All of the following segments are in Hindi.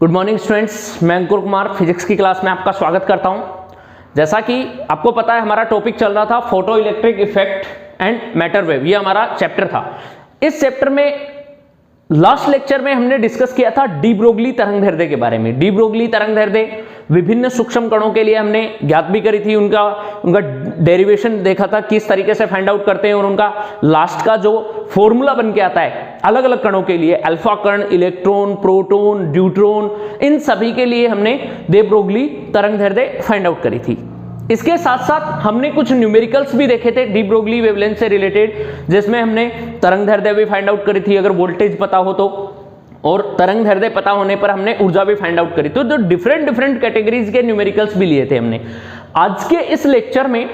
गुड मॉर्निंग स्टूडेंट्स, मैं अंकुर कुमार फिजिक्स की क्लास में आपका स्वागत करता हूं। जैसा कि आपको पता है हमारा टॉपिक चल रहा था photo electric effect and matter wave, ये हमारा चैप्टर था। इस चैप्टर में लास्ट लेक्चर में हमने डिस्कस किया था डी ब्रोगली तरंगदैर्ध्य के बारे में। डी ब्रोगली तरंगदैर्ध्य विभिन्न सूक्ष्म कणों के लिए हमने ज्ञात भी करी थी, उनका डेरिवेशन देखा था किस तरीके से फाइंड आउट करते हैं, और उनका लास्ट का जो फॉर्मूला बन के आता है अलग अलग कणों के लिए, अल्फा कण, इलेक्ट्रॉन, प्रोटॉन, ड्यूट्रॉन, इन सभी के लिए हमने दे ब्रोगली तरंगदैर्ध्य फाइंड आउट करी थी। इसके साथ साथ हमने कुछ न्यूमेरिकल्स भी देखे थे डी ब्रोगली वेवलेंथ से रिलेटेड, जिसमें हमने तरंगदैर्ध्य भी फाइंड आउट करी थी अगर वोल्टेज पता हो तो, और तरंगदैर्ध्य पता होने पर हमने ऊर्जा भी फाइंड आउट करी। तो जो डिफरेंट कैटेगरीज के न्यूमेरिकल्स भी लिए थे हमने। आज के इस लेक्चर में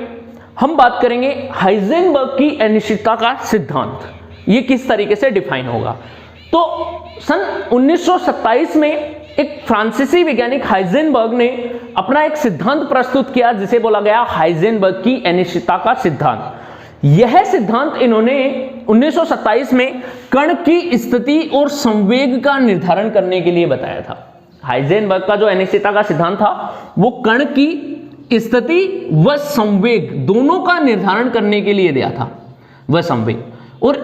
हम बात करेंगे हाइजेनबर्ग की अनिश्चितता का सिद्धांत, ये किस तरीके से डिफाइन होगा। तो सन 1927 में एक फ्रांसीसी वैज्ञानिक हाइजेनबर्ग ने अपना एक सिद्धांत प्रस्तुत किया जिसे बोला गया हाइजेनबर्ग की अनिश्चितता का सिद्धांत। यह सिद्धांत इन्होंने 1927 में कण की स्थिति और संवेग का निर्धारण करने के लिए बताया था। हाइजेनबर्ग का जो अनिश्चितता का सिद्धांत था वो कण की स्थिति व संवेग दोनों का निर्धारण करने के लिए दिया था, वह संवेग। और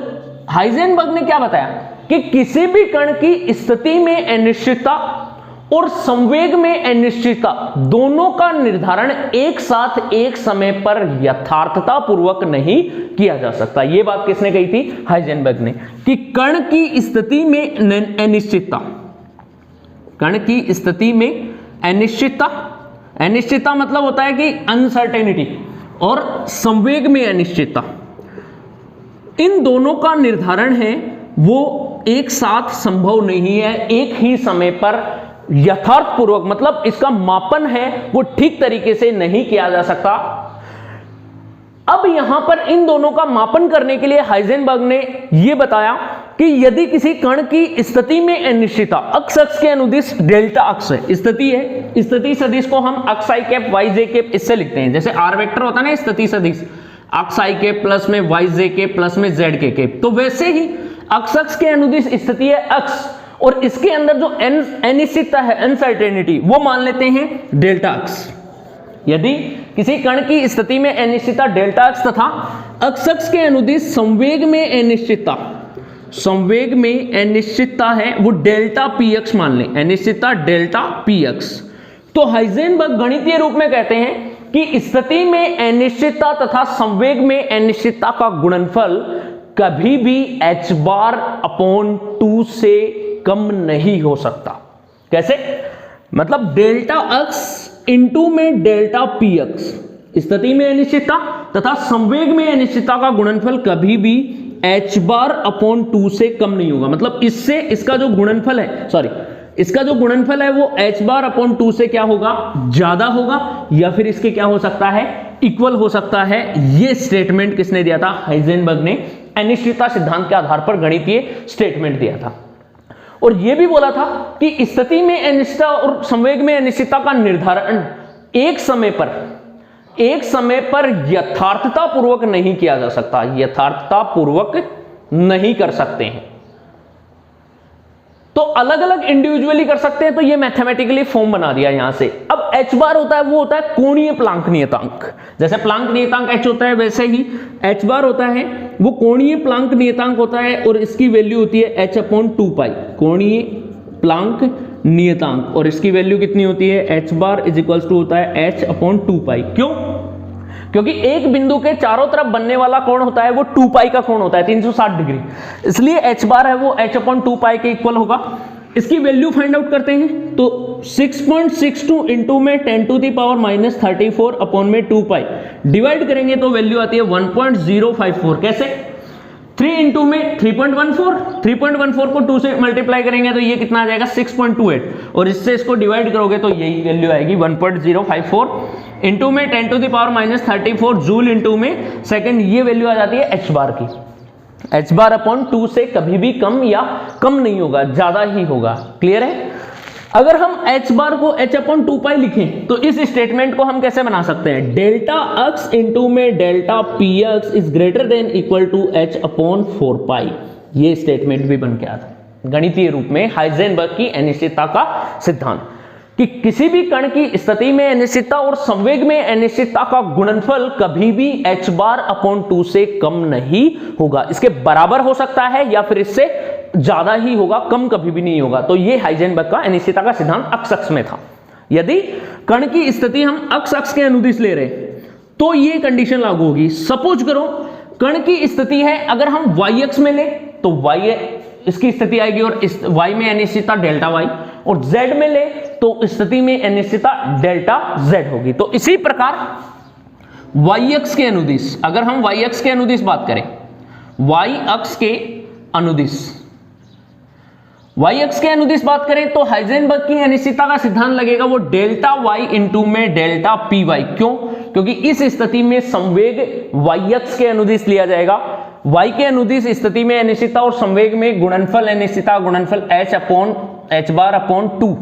हाइजेनबर्ग ने क्या बताया कि किसी भी कण की स्थिति में अनिश्चितता और संवेग में अनिश्चितता दोनों का निर्धारण एक साथ एक समय पर यथार्थता पूर्वक नहीं किया जा सकता। यह बात किसने कही थी? हाइजेनबर्ग ने, कि कण की स्थिति में अनिश्चितता, कण की स्थिति में अनिश्चितता, अनिश्चितता मतलब होता है कि अनसर्टेनिटी, और संवेग में अनिश्चितता, इन दोनों का निर्धारण है वो एक साथ संभव नहीं है, एक ही समय पर यथार्थ पूर्वक, मतलब इसका मापन है वो ठीक तरीके से नहीं किया जा सकता। अब यहां पर इन दोनों का मापन करने के लिए हाइजेनबर्ग ने यह बताया कि यदि किसी कण की स्थिति में अनिश्चितता, अक्ष के अनुदिश डेल्टा अक्ष है, स्थिति है, स्थिति सदिश को हम अक्ष आई कैप वाई जे कैप इससे लिखते हैं। जैसे आर वेक्टर होता है ना स्थिति सदिश, अक्ष आई के प्लस में वाई जे के प्लस में जेड के कैप, तो वैसे ही अक्ष के अनुदिश स्थिति है अक्ष, और इसके अंदर जो अनिश्चितता है, अनसर्टेनिटी, वो मान लेते हैं डेल्टा अक्ष। यदि किसी कण की स्थिति में अनिश्चितता डेल्टा अक्ष तथा अक्ष के अनुदिश संवेग में अनिश्चितता, संवेग में अनिश्चितता है वो डेल्टा पी एक्स मान लें, अनिश्चितता डेल्टा पी एक्स। तो हाइजेनबर्ग गणितीय रूप में कहते हैं कि स्थिति में अनिश्चितता तथा संवेग में अनिश्चितता का गुणनफल कभी भी h बार अपॉन 2 से कम नहीं हो सकता। कैसे? मतलब डेल्टा अक्ष इंटू में डेल्टा पी एक्स, स्थिति में अनिश्चितता तथा संवेग में अनिश्चितता का गुणनफल कभी भी h बार अपॉन 2 से कम नहीं होगा। मतलब इससे इसका जो गुणनफल है, सॉरी, इसका जो गुणनफल है वो h बार अपॉन 2 से क्या होगा? ज्यादा होगा, या फिर इसके क्या हो सकता है? इक्वल हो सकता है। ये स्टेटमेंट किसने दिया था? हाइजेनबर्ग ने अनिश्चितता सिद्धांत के आधार पर गणितीय स्टेटमेंट दिया था। और यह भी बोला था कि स्थिति में अनिश्चितता और संवेग में अनिश्चितता का निर्धारण एक समय पर यथार्थता पूर्वक नहीं किया जा सकता, यथार्थता पूर्वक नहीं कर सकते हैं। तो अलग अलग इंडिविजुअली कर सकते हैं, तो ये मैथमेटिकली फॉर्म बना दिया यहां से। अब h बार होता है वो होता है कोणीय प्लांक नियतांक। जैसे प्लांक नियतांक h होता है वैसे ही h बार होता है वो कोणीय प्लांक नियतांक होता है, और इसकी वैल्यू होती है h अपॉन 2 पाई, कोणीय प्लांक नियतांक, और इसकी वैल्यू कितनी होती है? h bar is equals to होता है h अपॉन 2 पाई। क्यों? क्योंकि एक बिंदु के चारों तरफ बनने वाला कोण होता है वो 2 पाई का कोण होता है, 360 डिग्री, इसलिए h बार है वो h अपॉन 2 पाई के इक्वल होगा। इसकी वैल्यू फाइंड आउट करते हैं तो 6.62 इंटू में 10 to the power minus 34 upon में 2 पाई डिवाइड करेंगे तो वैल्यू आती है 1.054। कैसे? 3 इंटू में 3.14, 3.14 को 2 से मल्टीप्लाई करेंगे तो ये कितना आ जाएगा? 6.28, और इससे इसको डिवाइड करोगे तो यही वैल्यू आएगी 1.054 इंटू में 10 to the power minus 34 joule into में सेकंड। ये वैल्यू आ जाती है h बार की। h बार अपॉन 2 से कभी भी कम या कम नहीं होगा, ज्यादा ही होगा। क्लियर है? अगर हम h बार को h अपॉन 2 पाई लिखें तो इस स्टेटमेंट को हम कैसे बना सकते हैं? डेल्टा अक्स इंटू में delta p x is greater than equal to h upon 4 pi. ये स्टेटमेंट भी बन के आता है। गणितीय रूप में हाइजेनबर्ग की अनिश्चितता का सिद्धांत कि किसी भी कण की स्थिति में अनिश्चितता और संवेग में अनिश्चितता का गुणनफल कभी भी h बार अपॉन 2 से कम नहीं होगा। इसके बराबर हो सकता है या फिर इससे ज्यादा ही होगा, कम कभी भी नहीं होगा। तो ये हाइजेनबर्ग का अनिश्चितता का सिद्धांत अक्ष अक्ष में था। यदि कण की स्थिति हम अक्ष अक्ष के अनुदिश ले रहे तो ये कंडीशन लागू होगी। सपोज करो कण की स्थिति है, अगर हम y अक्ष में ले तो y इसकी स्थिति आएगी और इस y में अनिश्चितता डेल्टा y, और z में ले तो स्थिति में अनिश्चितता डेल्टा z होगी। तो इसी प्रकार y अक्ष के अनुदिश, अगर हम y अक्ष के अनुदिश बात करें, y अक्ष के अनुदिश बात करें तो हाइजेनबर्ग की अनिश्चितता का सिद्धांत लगेगा वो डेल्टा y इंटू में डेल्टा py। क्यों? क्योंकि इस स्थिति में संवेग y अक्ष के अनुदिश लिया जाएगा। y के अनुदिश स्थिति में अनिश्चितता और संवेग में गुणनफल अनिश्चितता गुणनफल h bar upon 2,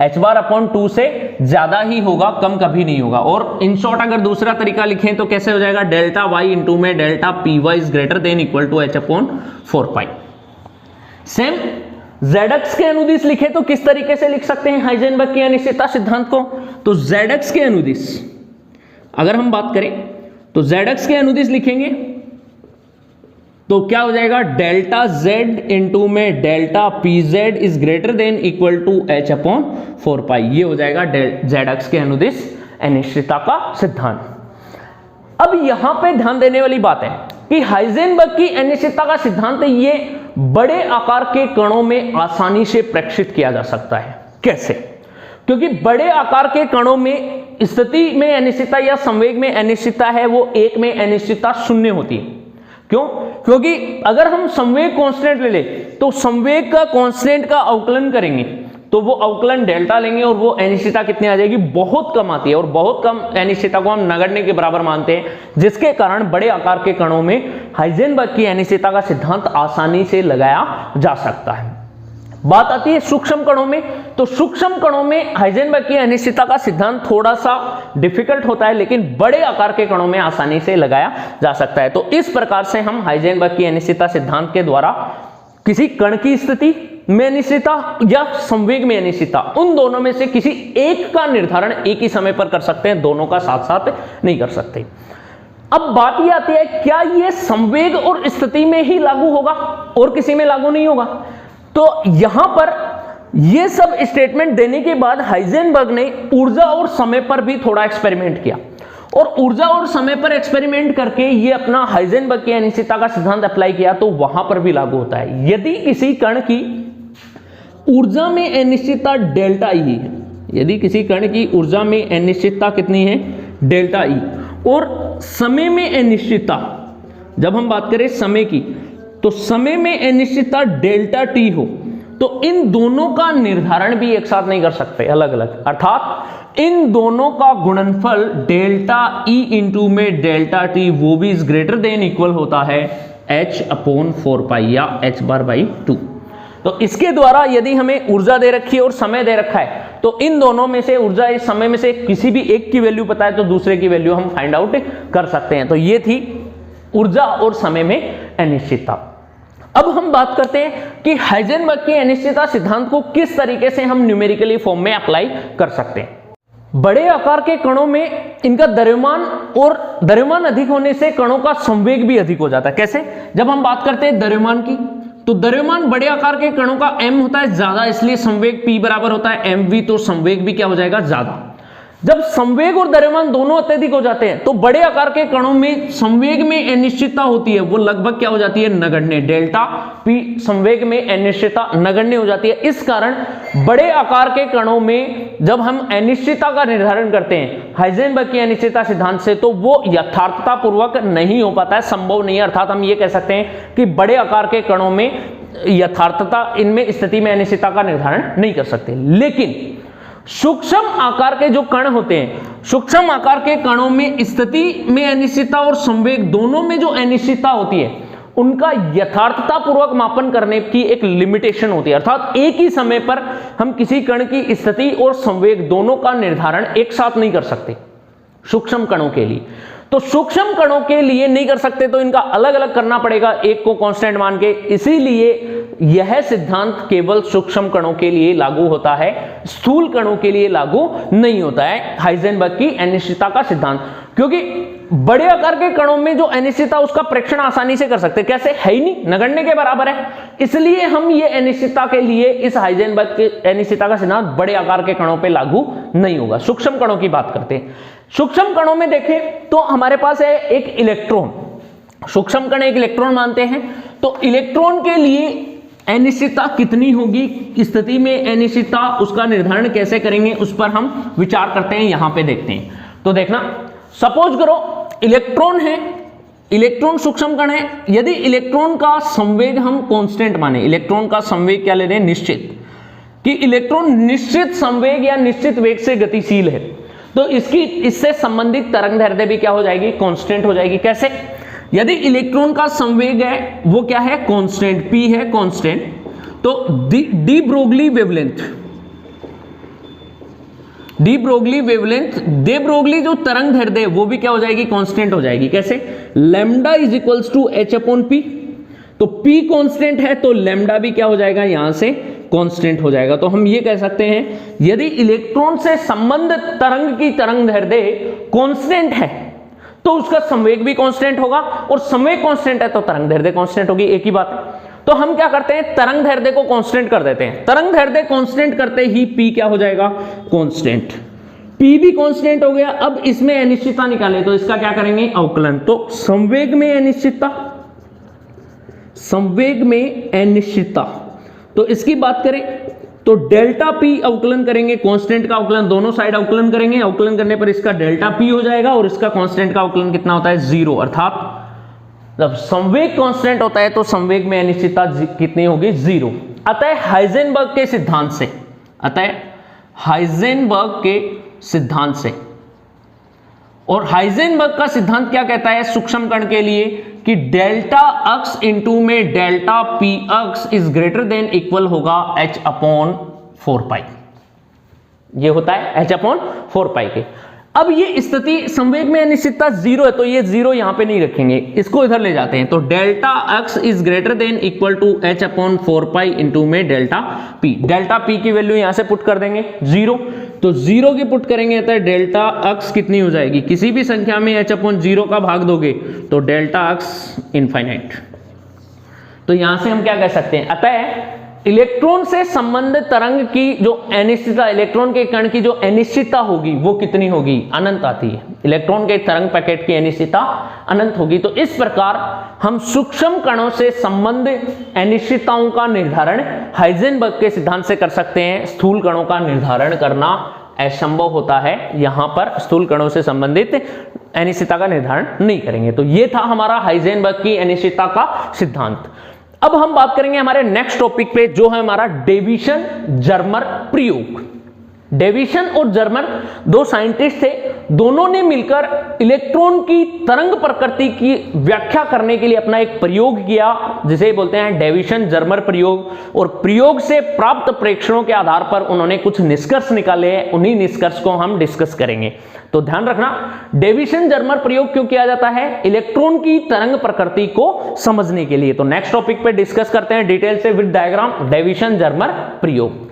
h bar upon 2 से ज्यादा ही होगा, कम कभी नहीं होगा। और इन शॉर्ट अगर दूसरा तरीका लिखें तो कैसे हो जाएगा, डेल्टा y इंटू में delta py is greater than equal to h upon 4 same z अक्ष के अनुदिश लिखे तो किस तरीके से लिख सकते हैं हाइजेनबर्ग की अनिश्चितता सिद्धांत को? तो z अक्ष के अनुदिश अगर हम बात करें तो z अक्ष के अनुदिश लिखेंगे तो क्या हो जाएगा, डेल्टा z इंटू में delta pz is greater than equal to h upon 4 ये हो जाएगा z अक्ष के अनुदिश अनिश्चितता का सिद्धांत। अब यहां पे ध्यान देने वाली बात है कि हाइजेनबर्ग की अनिश्चितता का सिद्धांत ये बड़े आकार के कणों में आसानी से प्रेक्षित किया जा सकता है। कैसे? क्योंकि बड़े आकार के कणों में स्थिति में अनिश्चितता या संवेग में अनिश्चितता है वो एक में अनिश्चितता शून्य होती है। क्यों? क्योंकि अगर हम संवेग कांस्टेंट ले ले तो संवेग का कांस्टेंट का अवकलन करेंगे तो वो अवकलन डेल्टा लेंगे और वो अनिश्चितता कितनी आ जाएगी, बहुत कम आती है। और बहुत कम अनिश्चितता को हम नगण्य के बराबर मानते हैं, जिसके कारण बड़े आकार के कणों में हाइजेनबर्ग की अनिश्चितता का सिद्धांत आसानी से लगाया जा सकता है। बात आती है सूक्ष्म कणों में, तो सूक्ष्म कणों में हाइजेनबर्ग की अनिश्चितता का सिद्धांत थोड़ा सा डिफिकल्ट होता है, लेकिन बड़े आकार के कणों में आसानी से लगाया जा सकता है। तो इस प्रकार से हम हाइजेनबर्ग की अनिश्चितता सिद्धांत के द्वारा किसी कण की स्थिति में अनिश्चितता या संवेग में अनिश्चितता, उन दोनों में से किसी एक का निर्धारण एक ही समय पर कर सकते हैं, दोनों का साथ साथ नहीं कर सकते। अब बात यह आती है, क्या यह संवेग और स्थिति में ही लागू होगा और किसी में लागू नहीं होगा? तो यहां पर यह सब स्टेटमेंट देने के बाद हाइजेनबर्ग ने ऊर्जा और समय पर भी थोड़ा एक्सपेरिमेंट किया, और ऊर्जा और समय पर एक्सपेरिमेंट करके ये अपना हाइजेनबर्ग की अनिश्चितता का सिद्धांत अप्लाई किया तो वहां पर भी लागू होता है। यदि किसी कण की ऊर्जा में अनिश्चितता डेल्टा ई है, यदि किसी कण की ऊर्जा में अनिश्चितता कितनी है, डेल्टा ई, और समय में अनिश्चितता, जब हम बात करें समय की तो समय में अनिश्चितता डेल्टा टी हो, तो इन दोनों का निर्धारण भी एक साथ नहीं कर सकते, अलग अलग। अर्थात इन दोनों का गुणनफल डेल्टा ई इंटू में डेल्टा टी वो भी इज ग्रेटर देन इक्वल होता है h अपॉन 4 या h बार बाई 2। तो इसके द्वारा यदि हमें ऊर्जा दे रखी है और समय दे रखा है तो इन दोनों में से ऊर्जा इस समय में से किसी भी एक की वैल्यू पता है तो दूसरे की वैल्यू हम फाइंड आउट कर सकते हैं। तो ये थी ऊर्जा और समय में अनिश्चितता। अब हम बात करते हैं कि हाइजेनबर्ग के अनिश्चितता सिद्धांत को किस तरीके से हम न्यूमेरिकली फॉर्म में अप्लाई कर सकते हैं। बड़े आकार के कणों में इनका द्रव्यमान और द्रव्यमान अधिक होने से कणों का संवेग भी अधिक हो जाता है। कैसे? जब हम बात करते हैं द्रव्यमान की तो द्रव्यमान बड़े आकार के कणों का m होता है ज्यादा, इसलिए संवेग p बराबर होता है mv, तो संवेग भी क्या हो जाएगा, ज्यादा। जब संवेग और द्रव्यमान दोनों अत्यधिक हो जाते हैं तो बड़े आकार के कणों में संवेग में अनिश्चितता होती है, वो लगभग क्या हो जाती है, नगण्य। डेल्टा p संवेग में अनिश्चितता नगण्य हो जाती है। इस कारण बड़े आकार के कणों में जब हम अनिश्चितता का निर्धारण करते हैं हाइजेनबर्ग की अनिश्चितता सिद्धांत से तो वो यथार्थता पूर्वक नहीं हो पाता है, संभव नहीं है। अर्थात हम ये कह सकते हैं कि बड़े आकार के कणों में यथार्थता, इनमें स्थिति में अनिश्चितता का निर्धारण नहीं कर सकते। लेकिन सूक्ष्म आकार के जो कण होते हैं, सूक्ष्म आकार के कणों में स्थिति में अनिश्चितता और संवेग दोनों में जो अनिश्चितता होती है उनका यथार्थता पूर्वक मापन करने की एक लिमिटेशन होती है। अर्थात एक ही समय पर हम किसी कण की स्थिति और संवेग दोनों का निर्धारण एक साथ नहीं कर सकते। सूक्ष्म कणों के लिए। तो सूक्ष्म कणों के लिए नहीं कर सकते तो इनका अलग अलग करना पड़ेगा, एक को कांस्टेंट मान के। इसीलिए यह सिद्धांत केवल सूक्ष्म कणों के लिए लागू होता है, स्थूल कणों के लिए लागू नहीं होता है हाइजेनबर्ग की अनिश्चितता का सिद्धांत। क्योंकि बड़े आकार के कणों में जो अनिश्चितता उसका प्रेक्षण आसानी से कर सकते, कैसे, है ही नहीं, नगण्य के बराबर है। इसलिए हम ये अनिश्चितता के लिए इस हाइजेनबर्ग के अनिश्चितता का सिद्धांत बड़े आकार के कणों पे लागू नहीं होगा। सूक्ष्म कणों की बात करते हैं। सूक्ष्म कणों में देखें तो हमारे पास है एक इलेक्ट्रॉन, सूक्ष्म कण एक इलेक्ट्रॉन मानते हैं। तो इलेक्ट्रॉन के लिए अनिश्चितता कितनी होगी, स्थिति में अनिश्चितता उसका निर्धारण कैसे करेंगे, उस पर हम विचार करते हैं, यहां पे देखते हैं। तो देखना, सपोज करो इलेक्ट्रॉन है, इलेक्ट्रॉन सूक्ष्म कण है। यदि इलेक्ट्रॉन का संवेग हम कांस्टेंट माने, इलेक्ट्रॉन का संवेग क्या ले रहे हैं, निश्चित, कि इलेक्ट्रॉन निश्चित संवेग या निश्चित वेग से गतिशील है, तो इससे संबंधित तरंगदैर्ध्य भी क्या हो जाएगी, कांस्टेंट हो जाएगी। कैसे, यदि इलेक्ट्रॉन का संवेग है वो क्या है, कांस्टेंट, p है कांस्टेंट, तो de Broglie wavelength, de Broglie wavelength, de Broglie जो तरंगदैर्ध्य है वो भी क्या हो जाएगी, कांस्टेंट हो जाएगी। कैसे, lambda is equals to h upon p, तो p कांस्टेंट है तो लैम्डा भी क्या हो जाएगा, यहां से कांस्टेंट हो जाएगा। तो हम ये कह सकते हैं यदि इलेक्ट्रॉन से संबंधित तरंग की तरंगदैर्ध्य कांस्टेंट है तो उसका संवेग भी कांस्टेंट होगा, और संवेग कांस्टेंट है तो तरंगदैर्ध्य कांस्टेंट होगी, एक ही बात है। तो हम क्या करते हैं, तरंगदैर्ध्य को कांस्टेंट कर देते हैं। तरंगदैर्ध्य कांस्टेंट करते ही p क्या हो जाएगा, कांस्टेंट, p भी कांस्टेंट हो गया। अब इसमें अनिश्चितता निकाले तो इसका क्या करेंगे, अवकलन। तो संवेग में अनिश्चितता, संवेग में अनिश्चितता, तो इसकी बात करें तो डेल्टा p अवकलन करेंगे, कांस्टेंट का अवकलन दोनों साइड अवकलन करेंगे, अवकलन करने पर इसका डेल्टा p हो जाएगा और इसका कांस्टेंट का अवकलन कितना होता है, 0। अर्थात जब संवेग कांस्टेंट होता है तो संवेग में अनिश्चितता कितनी होगी, 0। अतः हाइजेनबर्ग के सिद्धांत से, अतः हाइजेनबर्ग के सिद्धांत से, और हाइजेनबर्ग का सिद्धांत क्या कहता है सूक्ष्म कण के लिए, कि डेल्टा अक्स इंटू में delta p x is greater than equal होगा h अपॉन 4 पाई, ये होता है h अपॉन 4 पाई के। अब ये स्थिति संवेग में अनिश्चितता 0 है तो ये 0 यहां पे नहीं रखेंगे, इसको इधर ले जाते हैं। तो delta x is greater than equal to h upon 4 pi into में डेल्टा p, डेल्टा p की वैल्यू यहां से पुट कर देंगे 0, तो 0 की पुट करेंगे तो डेल्टा अक्स कितनी हो जाएगी, किसी भी संख्या में h अपॉन 0 का भाग दोगे तो डेल्टा अक्स इनफाइनाइट। तो यहां से हम क्या कह सकते हैं, अतः इलेक्ट्रॉन से संबंधित तरंग की जो अनिश्चितता, इलेक्ट्रॉन के कण की जो अनिश्चितता होगी वो कितनी होगी, अनंत आती है। इलेक्ट्रॉन के तरंग पैकेट की अनिश्चितता अनंत होगी। तो इस प्रकार हम सूक्ष्म कणों से संबंधित अनिश्चितताओं का निर्धारण हाइजेनबर्ग के सिद्धांत से कर सकते हैं। स्थूल कणों का निर्धारण करना असंभव होता है, यहां पर स्थूल कणों से संबंधित अनिश्चितता का निर्धारण नहीं करेंगे। तो ये था हमारा हाइजेनबर्ग की अनिश्चितता का सिद्धांत। अब हम बात करेंगे हमारे नेक्स्ट टॉपिक पे, जो है हमारा डेविसन जर्मर प्रयोग। डेविसन और जर्मर दो साइंटिस्ट थे, दोनों ने मिलकर इलेक्ट्रॉन की तरंग प्रकृति की व्याख्या करने के लिए अपना एक प्रयोग किया, जिसे बोलते हैं डेविसन जर्मर प्रयोग। और प्रयोग से प्राप्त प्रेक्षणों के आधार पर उन्होंने कुछ निष्कर्ष निकाले हैं, उन्हीं निष्कर्ष को हम डिस्कस करेंगे। तो ध्यान रखना, डेविसन जर्मर प्रयोग क्यों किया जाता है, इलेक्ट्रॉन की तरंग प्रकृति को समझने के लिए। तो नेक्स्ट टॉपिक पे डिस्कस करते हैं डिटेल से विद डायग्राम, डेविसन जर्मर प्रयोग।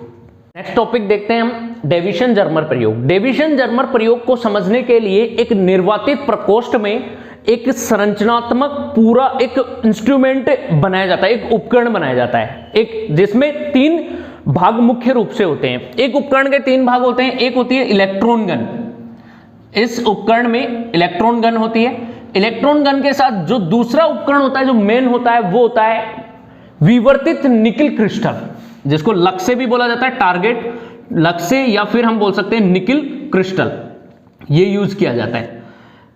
नेक्स्ट टॉपिक देखते हैं हम, डेविसन जर्मर प्रयोग। डेविसन जर्मर प्रयोग को समझने के लिए एक निर्वातित प्रकोष्ठ में एक संरचनात्मक पूरा एक इंस्ट्रूमेंट बनाया जाता है, एक उपकरण बनाया जाता है, एक जिसमें 3 भाग मुख्य रूप से होते हैं। एक उपकरण के 3 भाग होते हैं, एक होती है इलेक्ट्रॉन गन, इस उपकरण में इलेक्ट्रॉन गन होती है। इलेक्ट्रॉन गन के साथ जो दूसरा उपकरण होता है, जो मेन होता है, वो होता है विवर्तित निकिल क्रिस्टल, जिसको लक्ष्य भी बोला जाता है, टारगेट लक्ष्य, या फिर हम बोल सकते हैं निकिल क्रिस्टल, ये यूज किया जाता है।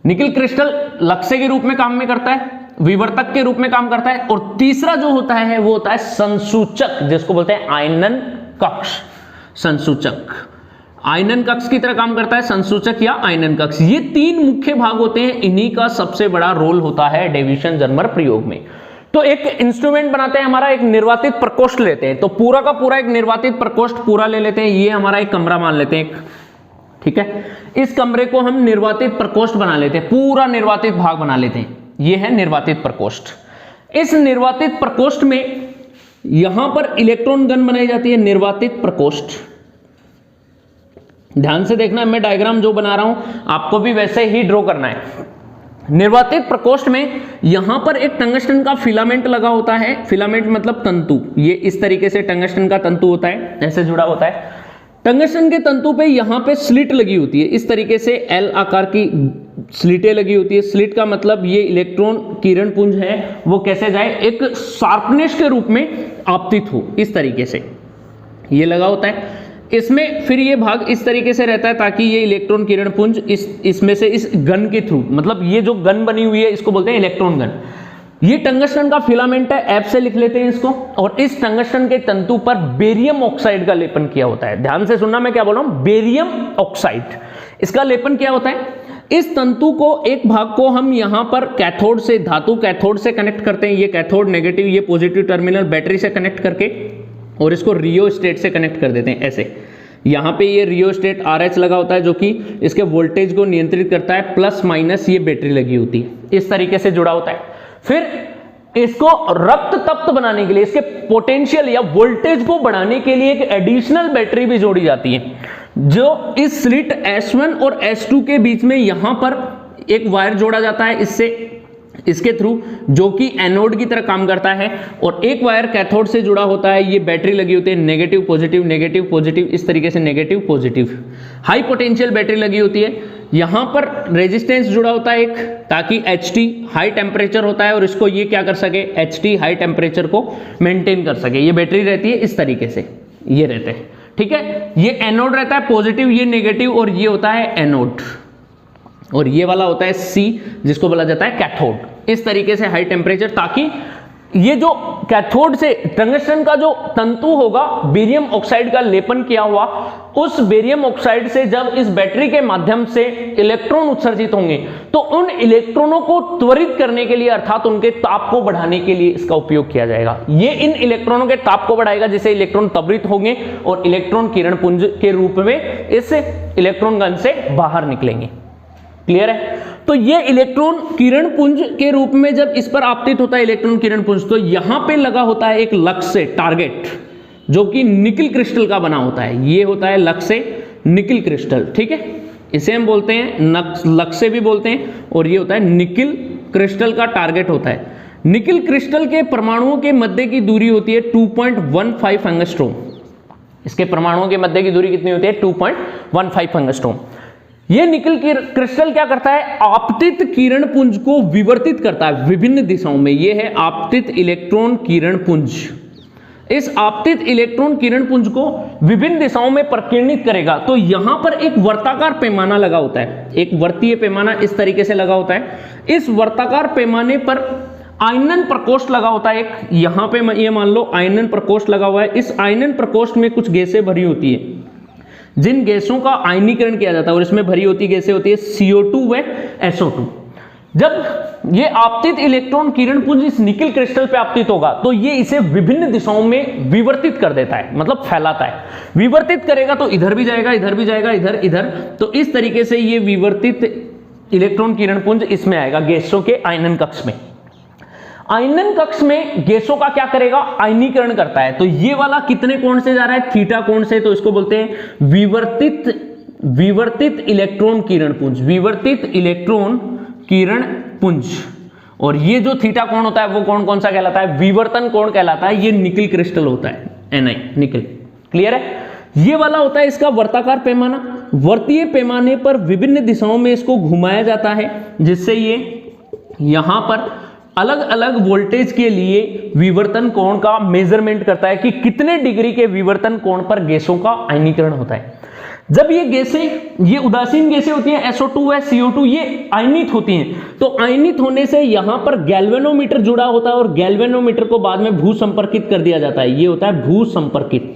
निकिल क्रिस्टल लक्ष्य के रूप में काम में करता है, विवर्तक के रूप में काम करता है। और तीसरा जो होता है वो होता है संसूचक, जिसको बोलते हैं आयनन कक्ष। संसूचक आयनन कक्ष की तरह काम करता है, संसूचक या आयनन कक्ष, ये 3 मुख्य भाग होते हैं। इन्हीं का सबसे बड़ा रोल होता है डेविसन जर्मर प्रयोग में। तो एक इंस्ट्रूमेंट बनाते हैं, हमारा एक निर्वातित प्रकोष्ठ लेते हैं, तो पूरा का पूरा एक निर्वातित प्रकोष्ठ पूरा ले लेते हैं, ये हमारा एक कमरा मान लेते हैं, ठीक है। इस कमरे को हम निर्वातित प्रकोष्ठ बना लेते हैं, पूरा निर्वातित भाग बना लेते हैं, ये है निर्वातित प्रकोष्ठ। इस निर्वातित प्रकोष्ठ में यहां पर इलेक्ट्रॉन गन बनाई जाती है, निर्वातित प्रकोष्ठ। ध्यान से देखना, मैं डायग्राम जो बना रहा हूं आपको भी वैसे ही ड्रॉ करना है। निर्वातित प्रकोष्ठ में यहां पर एक टंगस्टन का फिलामेंट लगा होता है, फिलामेंट मतलब तंतु, ये इस तरीके से टंगस्टन का तंतु होता है, ऐसे जुड़ा होता है। टंगस्टन के तंतु पे यहां पे स्लिट लगी होती है, इस तरीके से एल आकार की स्लिटें लगी होती है। स्लिट का मतलब ये इलेक्ट्रॉन किरण पुंज है वो कैसे जाए, एक शार्पनेस के रूप में आपतित हो, इस तरीके से ये लगा होता है। इसमें फिर ये भाग इस तरीके से रहता है ताकि ये इलेक्ट्रॉन किरण पुंज इसमें से इस गन के थ्रू, मतलब ये जो गन बनी हुई है इसको बोलते हैं इलेक्ट्रॉन गन। ये टंगस्टन का फिलामेंट है, एफ से लिख लेते हैं इसको। और इस टंगस्टन के तंतु पर बेरियम ऑक्साइड का लेपन किया होता है। ध्यान से सुनना मैं क्या बोल रहा हूं, बेरियम ऑक्साइड, इसका लेपन क्या होता है। इस तंतु को एक भाग को हम यहां पर कैथोड से, धातु कैथोड से कनेक्ट करते हैं, ये कैथोड नेगेटिव, ये पॉजिटिव टर्मिनल बैटरी से कनेक्ट करके, और इसको रियोस्टेट से कनेक्ट कर देते हैं ऐसे। यहां पे ये रियोस्टेट RH लगा होता है जो कि इसके वोल्टेज को नियंत्रित करता है, प्लस माइनस ये बैटरी लगी होती है, इस तरीके से जुड़ा होता है। फिर इसको रक्त तप्त बनाने के लिए, इसके पोटेंशियल या वोल्टेज को बढ़ाने के लिए एक एडिशनल बैटरी भी जोड़ी जाती है, जो इस स्लिट S1 और S2 के बीच में यहां पर एक वायर जोड़ा जाता है इसके थ्रू, जो कि एनोड की तरह काम करता है, और एक वायर कैथोड से जुड़ा होता है। ये बैटरी लगी होती है, नेगेटिव पॉजिटिव, नेगेटिव पॉजिटिव, इस तरीके से negative positive, high potential battery लगी होती है। यहां पर रेजिस्टेंस जुड़ा होता है एक, ताकि HT हाई टेम्परेचर होता है और इसको ये क्या कर सके, HT हाई टेम्परेचर को मेंटेन कर सके। ये बैटरी रहती है इस तरीके से, ये रहते हैं, ठीक है। ये एनोड रहता है पॉजिटिव, ये नेगेटिव, और ये होता है एनोड, और ये वाला होता है C, जिसको बोला जाता है कैथोड। इस तरीके से हाई टेम्परेचर, ताकि ये जो कैथोड से टंगस्टन का जो तंतु होगा बेरियम ऑक्साइड का लेपन किया हुआ, उस बेरियम ऑक्साइड से जब इस बैटरी के माध्यम से इलेक्ट्रॉन उत्सर्जित होंगे तो उन इलेक्ट्रॉनों को त्वरित करने के लिए, अर्थात उनके ताप को बढ़ाने के लिए इसका उपयोग किया जाएगा। ये इन इलेक्ट्रॉनों के ताप को बढ़ाएगा, जिससे इलेक्ट्रॉन त्वरित होंगे और इलेक्ट्रॉन किरण पुंज के रूप में इस इलेक्ट्रॉन गन से बाहर निकलेंगे। क्लियर है। तो ये इलेक्ट्रॉन किरण पुंज के रूप में जब इस पर आपतित होता है इलेक्ट्रॉन किरण पुंज, तो यहां पे लगा होता है एक लक्ष्य, टारगेट, जो कि निकिल क्रिस्टल का बना होता है। ये होता है लक्ष्य, निकिल क्रिस्टल, ठीक है। इसे हम बोलते हैं लक्ष्य भी बोलते हैं, और ये होता है निकिल क्रिस्टल का टारगेट होता है। निकिल क्रिस्टल के परमाणुओं के मध्य की दूरी होती है 2.15 एंगस्ट्रॉम। इसके परमाणुओं के मध्य की दूरी कितनी होती है, 2.15 एंगस्ट्रॉम। ये निकिल क्रिस्टल क्या करता है, आपतित किरण पुंज को विवर्तित करता है विभिन्न दिशाओं में। ये है आपतित इलेक्ट्रॉन किरण पुंज। इस आपतित इलेक्ट्रॉन किरण पुंज को विभिन्न दिशाओं में प्रकीर्णित करेगा। तो यहां पर एक वर्ताकार पैमाना लगा होता है, एक वर्तीय पैमाना इस तरीके से लगा होता है। इस वर्ताकार पैमाने पर आयनन प्रकोष्ठ लगा होता है एक, यहां पे ये मान लो आयनन प्रकोष्ठ लगा हुआ है। इस आयनन प्रकोष्ठ में कुछ गैसें भरी होती है, जिन गैसों का आयनीकरण किया जाता है, और इसमें भरी होती गैसें होती है CO2 व SO2। जब ये आपतित इलेक्ट्रॉन किरण पुंज इस निकिल क्रिस्टल पे आपतित होगा तो ये इसे विभिन्न दिशाओं में विवर्तित कर देता है, मतलब फैलाता है। विवर्तित करेगा तो इधर भी जाएगा, इधर भी जाएगा, इधर इधर, तो इस तरीके से ये विवर्तित इलेक्ट्रॉन किरण पुंज इसमें आएगा, गैसों के आयनन कक्ष में। आयनन कक्ष में गैसों का क्या करेगा, आयनीकरण करता है। तो ये वाला कितने कोण से जा रहा है, थीटा कोण से, तो इसको बोलते हैं विवर्तित इलेक्ट्रॉन किरण पुंज, विवर्तित इलेक्ट्रॉन किरण पुंज। और ये जो थीटा कोण होता है वो कोण कौन सा कहलाता है, विवर्तन कोण कहलाता है। ये निकिल क्रिस्टल होता है, Ni निकिल। क्लियर है। ये वाला होता है इसका वर्ताकार पैमाना। वर्तीय पैमाने पर विभिन्न दिशाओं में इसको घुमाया जाता है, जिससे ये यहां पर अलग अलग वोल्टेज के लिए विवर्तन कोण का मेजरमेंट करता है कि कितने डिग्री के विवर्तन कोण पर गैसों का आयनीकरण होता है। जब ये गैसें, ये उदासीन गैसें होती हैं SO2 व CO2, ये आयनित होती हैं। तो आयनित होने से यहां पर गैल्वेनोमीटर जुड़ा होता है, और गैल्वेनोमीटर को बाद में भू संपर्कित कर दिया जाता है। ये होता है भू संपर्कित।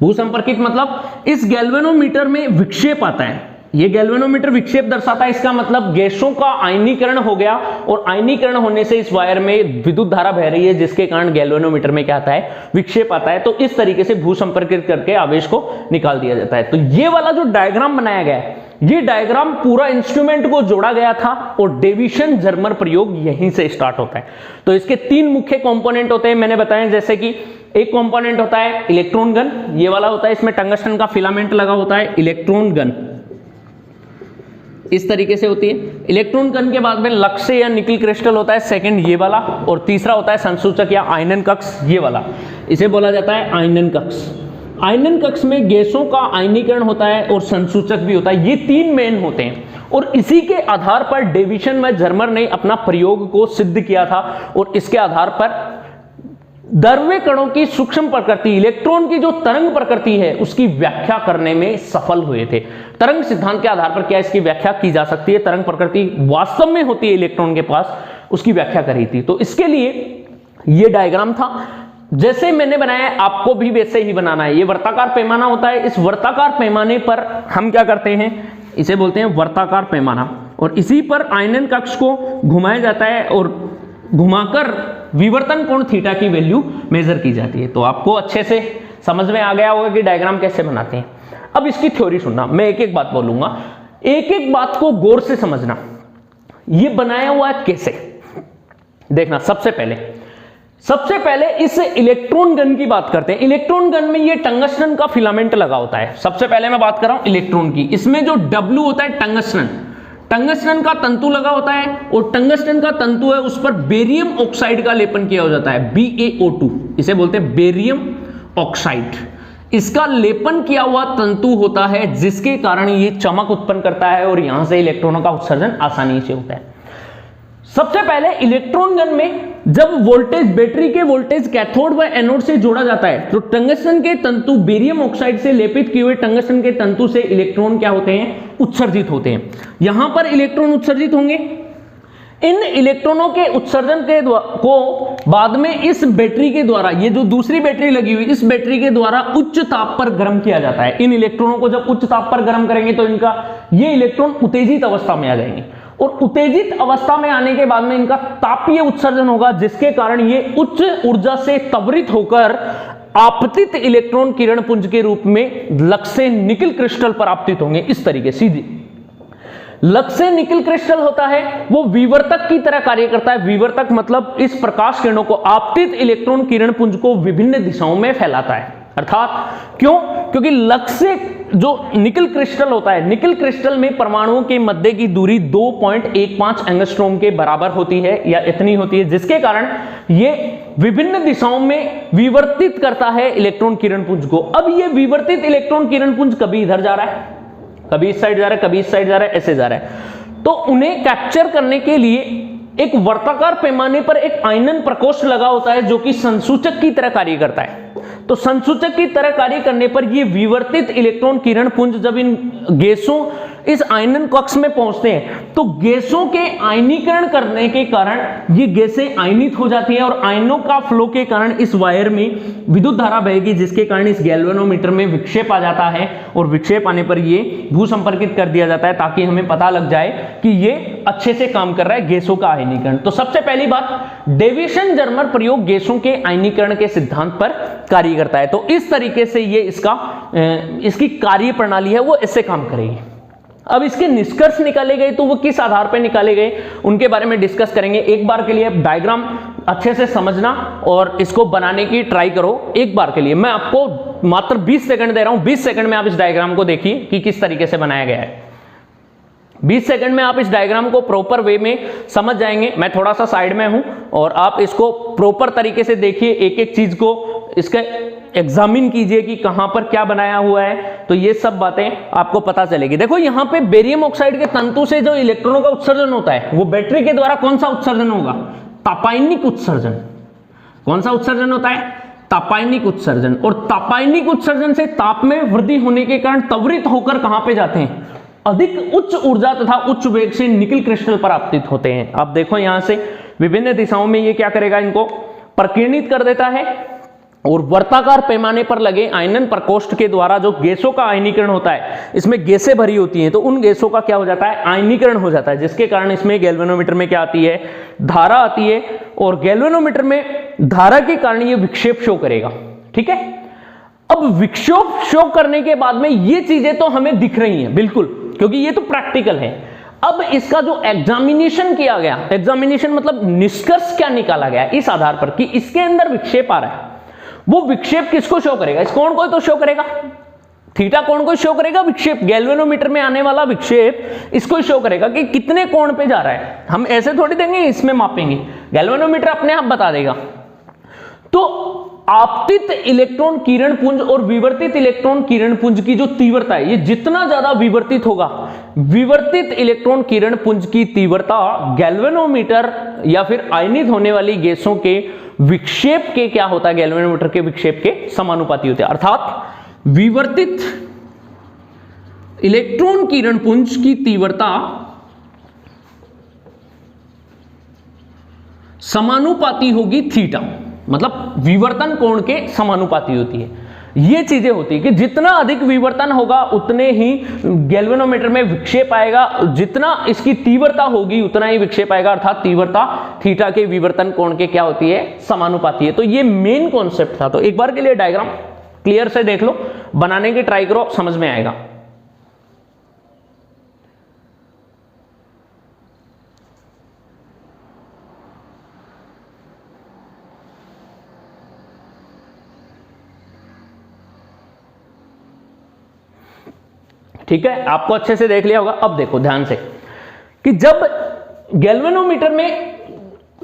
भू संपर्कित मतलब इस गैल्वेनोमीटर में विक्षेप आता है। ये गैल्वेनोमीटर विक्षेप दर्शाता है, इसका मतलब गैसों का आयनीकरण हो गया और आयनीकरण होने से इस वायर में विद्युत धारा बह रही है, जिसके कारण गैल्वेनोमीटर में क्या आता है, विक्षेप आता है। तो इस तरीके से भू संपर्कित करके आवेश को निकाल दिया जाता है। तो ये वाला जो डायग्राम बनाया गया है, ये डायग्राम पूरा इंस्ट्रूमेंट को जोड़ा गया था और डेविसन जर्मर प्रयोग यहीं से स्टार्ट होता है। तो इसके 3 मुख्य कंपोनेंट होते हैं मैंने बताया, जैसे कि एक कंपोनेंट होता है इलेक्ट्रॉन गन, ये वाला होता है, इसमें टंगस्टन का फिलामेंट लगा होता है, इलेक्ट्रॉन गन इस तरीके से होती है। इलेक्ट्रॉन गन के बाद में लक्ष्य या निकल क्रिस्टल होता है, सेकंड ये वाला, और तीसरा होता है संसूचक या आयनन कक्ष, ये वाला, इसे बोला जाता है आयनन कक्ष। आयनन कक्ष में गैसों का आयनीकरण होता है और संसूचक भी होता है, ये 3 मेन होते हैं। और इसी के आधार पर डेविसन व जर्मर ने अपना प्रयोग को सिद्ध किया था और इसके आधार पर द्रव्य कणों की सूक्ष्म प्रकृति, इलेक्ट्रॉन की जो तरंग प्रकृति है उसकी व्याख्या करने में सफल हुए थे। तरंग सिद्धांत के आधार पर क्या इसकी व्याख्या की जा सकती है, तरंग प्रकृति वास्तव में होती है इलेक्ट्रॉन के पास, उसकी व्याख्या करी थी। तो इसके लिए ये डायग्राम था, जैसे मैंने बनाया है आपको भी वैसे ही बनाना है। ये वर्ताकार पैमाना होता है, इस वर्ताकार पैमाने पर हम क्या करते हैं, इसे बोलते हैं वर्ताकार पैमाना, और इसी पर आयनन कक्ष को घुमाया जाता है और घुमाकर विवर्तन कोण थीटा की वैल्यू मेजर की जाती है। तो आपको अच्छे से समझ में आ गया होगा कि डायग्राम कैसे बनाते हैं। अब इसकी थ्योरी सुनना, मैं एक एक बात बोलूंगा, एक एक बात को गौर से समझना। ये बनाया हुआ है कैसे, देखना। सबसे पहले इस इलेक्ट्रॉन गन की बात करते हैं। इलेक्ट्रॉन गन में ये टंगस्टन का फिलामेंट लगा होता है। सबसे पहले मैं बात कर रहा हूं इलेक्ट्रॉन की, इसमें जो W होता है टंगस्टन का तंतु लगा होता है, और टंगस्टन का तंतु है उस पर बेरियम ऑक्साइड का लेपन किया हो जाता है, BaO2, इसे बोलते हैं बेरियम ऑक्साइड। इसका लेपन किया हुआ तंतु होता है जिसके कारण ये चमक उत्पन्न करता है और यहां से इलेक्ट्रॉनों का उत्सर्जन आसानी से होता है। सबसे पहले इलेक्ट्रॉन गन में जब वोल्टेज, बैटरी के वोल्टेज कैथोड व एनोड से जोड़ा जाता है, तो टंगस्टन के तंतु, बेरियम ऑक्साइड से लेपित किए हुए टंगस्टन के तंतु से इलेक्ट्रॉन क्या होते हैं, उत्सर्जित होते हैं। यहां पर इलेक्ट्रॉन उत्सर्जित होंगे। इन इलेक्ट्रॉनों के उत्सर्जन के को बाद में इस बैटरी के द्वारा, ये जो दूसरी बैटरी लगी हुई, इस बैटरी के द्वारा उच्च ताप पर गर्म किया जाता है। इन इलेक्ट्रॉनों को जब उच्च ताप पर गर्म करेंगे तो इनका ये इलेक्ट्रॉन उत्तेजित अवस्था में आ जाएंगे, और उत्तेजित अवस्था में आने के बाद में इनका तापीय उत्सर्जन होगा, जिसके कारण ये उच्च ऊर्जा से त्वरित होकर आपतित इलेक्ट्रॉन किरण पुंज के रूप में लक्ष्य निकल क्रिस्टल पर आपतित होंगे। इस तरीके सीधी लक्ष्य निकल क्रिस्टल होता है वो विवर्तक की तरह कार्य करता है। विवर्तक मतलब इस प्रकाश किरणों को, आपतित इलेक्ट्रॉन किरण पुंज को विभिन्न दिशाओं में फैलाता है। अर्थात क्यों, क्योंकि लक्ष्य जो निकल क्रिस्टल होता है, निकल क्रिस्टल में परमाणुओं के मध्य की दूरी 2.15 एंगस्ट्रॉम के बराबर होती है या इतनी होती है, जिसके कारण ये विभिन्न दिशाओं में विवर्तित करता है इलेक्ट्रॉन किरण पुंज को। अब ये विवर्तित इलेक्ट्रॉन किरण पुंज कभी इधर जा रहा है, कभी इस साइड जा रहा है, कभी इस साइड जा रहा है, ऐसे जा रहा है। तो उन्हें कैप्चर करने के लिए एक वर्ताकार पैमाने पर एक आयनन प्रकोष्ठ लगा होता है जो कि संसूचक की तरह कार्य करता है। तो संसूचक की तरह कार्य करने पर ये विवर्तित इलेक्ट्रॉन किरण पुंज जब इन गैसों इस आयनन कक्ष में पहुंचते हैं तो गैसों के आयनीकरण करने के कारण ये गैसें आयनित हो जाती हैं और आयनों का फ्लो के कारण इस वायर में विद्युत धारा बहेगी, जिसके कारण इस गैल्वेनोमीटर में विक्षेप आ जाता है और विक्षेप आने पर ये भू संपर्कित कर दिया जाता है ताकि हमें पता लग जाए कि ये अच्छे से काम कर रहा है गैसों का आयनीकरण। तो सबसे पहली बात, डेविसन जर्मर प्रयोग गैसों के आयनीकरण के सिद्धांत पर कार्य करता है। तो इस तरीके से ये इसकी कार्य प्रणाली है वो इससे काम करेगी। अब इसके निष्कर्ष निकाले गए तो वो किस आधार पर निकाले गए उनके बारे में डिस्कस करेंगे। एक बार के लिए डायग्राम अच्छे से समझना और इसको बनाने की ट्राई करो। एक बार के लिए मैं आपको मात्र 20 सेकंड दे रहा हूं, 20 सेकंड में आप इस डायग्राम को देखिए कि किस तरीके से बनाया गया है। 20 सेकंड में आप इस डायग्राम को प्रॉपर वे में समझ जाएंगे। मैं थोड़ा सा साइड में हूं और आप इसको प्रॉपर तरीके से देखिए, एक एक चीज को इसके एग्जामिन कीजिए कि कहां पर क्या बनाया हुआ है, तो ये सब बातें आपको पता चलेगी। देखो यहां पे बेरियम ऑक्साइड के तंतु से जो इलेक्ट्रॉनों का उत्सर्जन होता है वो बैटरी के द्वारा कौन सा उत्सर्जन होगा, तापायनिक उत्सर्जन। कौन सा उत्सर्जन होता है, तापायनिक उत्सर्जन। और तापायनिक उत्सर्जन से ताप में वृद्धि होने के कारण त्वरित होकर कहां पे जाते हैं, अधिक उच्च ऊर्जा तथा उच्च वेग से निकल क्रिस्टल पर आपतित होते हैं। आप देखो यहां से विभिन्न दिशाओं में ये क्या करेगा, इनको प्रकीर्णित कर देता है और वर्ताकार पैमाने पर लगे आयनन प्रकोष्ठ के द्वारा जो गैसों का आयनीकरण होता है, इसमें गैसें भरी होती हैं, तो उन गैसों का क्या हो जाता है, आयनीकरण हो जाता है, जिसके कारण इसमें गैल्वेनोमीटर में क्या आती है, धारा आती है, और गैल्वेनोमीटर में धारा के कारण ये विक्षेप शो करेगा। ठीक है, अब विक्षेप शो करने के बाद में ये चीजें तो हमें दिख रही हैं बिल्कुल, क्योंकि ये तो प्रैक्टिकल है। अब इसका जो एग्जामिनेशन किया गया, एग्जामिनेशन मतलब निष्कर्ष क्या निकाला गया इस आधार पर कि इसके अंदर विक्षेप आ रहा है, वो विक्षेप किसको शो करेगा, इस कोण को तो शो करेगा, थीटा कोण को शो करेगा विक्षेप, गैल्वेनोमीटर में आने वाला विक्षेप इसको शो करेगा कि कितने कोण पे जा रहा है। हम ऐसे थोड़ी देंगे इसमें मापेंगे, गैल्वेनोमीटर अपने आप बता देगा। तो आपतित इलेक्ट्रॉन किरण पुंज और विवर्तित इलेक्ट्रॉन किरण पुंज की जो तीव्रता है, ये जितना ज्यादा विवर्तित होगा, विवर्तित इलेक्ट्रॉन किरण पुंज की तीव्रता गैल्वेनोमीटर या फिर आयनित होने वाली गैसों के विक्षेप के क्या होता है, गैल्वेनोमीटर के विक्षेप के समानुपाती होते हैं। अर्थात विवर्तित इलेक्ट्रॉन किरण पुंज की तीव्रता समानुपाती होगी थीटा, मतलब विवर्तन कोण के समानुपाती होती है। ये चीजें होती है कि जितना अधिक विवर्तन होगा उतने ही गैल्वेनोमीटर में विक्षेप आएगा, जितना इसकी तीव्रता होगी उतना ही विक्षेप आएगा, अर्थात तीव्रता थीटा के विवर्तन कोण के क्या होती है, समानुपाती है। तो ये मेन कॉन्सेप्ट था। तो एक बार के लिए डायग्राम क्लियर से देख लो, बनाने की ट्राई करो, समझ में आएगा। ठीक है, आपको अच्छे से देख लिया होगा। अब देखो ध्यान से कि जब गैल्वेनोमीटर में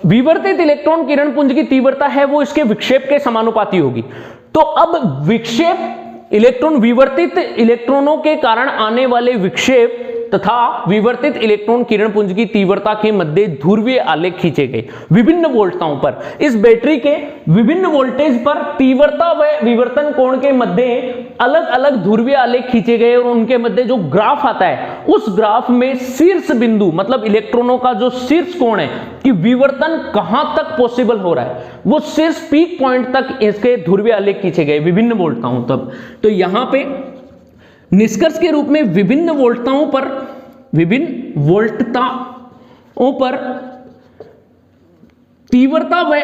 विवर्तित इलेक्ट्रॉन किरण पुंज की तीव्रता है वो इसके विक्षेप के समानुपाती होगी, तो अब विक्षेप इलेक्ट्रॉन, विवर्तित इलेक्ट्रॉनों के कारण आने वाले विक्षेप तथा विवर्तित इलेक्ट्रॉन किरण पुंज की तीव्रता के मध्य ध्रुवीय आलेख खींचे गए विभिन्न वोल्टताओं पर। इस बैटरी के विभिन्न वोल्टेज पर तीव्रता व विवर्तन कोण के मध्य अलग अलग ध्रुवीय आलेख खींचे गए, और उनके मध्य जो ग्राफ आता है उस ग्राफ में शीर्ष बिंदु मतलब इलेक्ट्रॉनों का जो शीर्ष कोण है कि विवर्तन कहां तक पॉसिबल हो रहा है, वो शीर्ष पीक पॉइंट तक इसके ध्रुवीय आलेख खींचे गए विभिन्न वोल्टताओं तब। तो यहां पे निष्कर्ष के रूप में विभिन्न वोल्टताओं पर तीव्रता व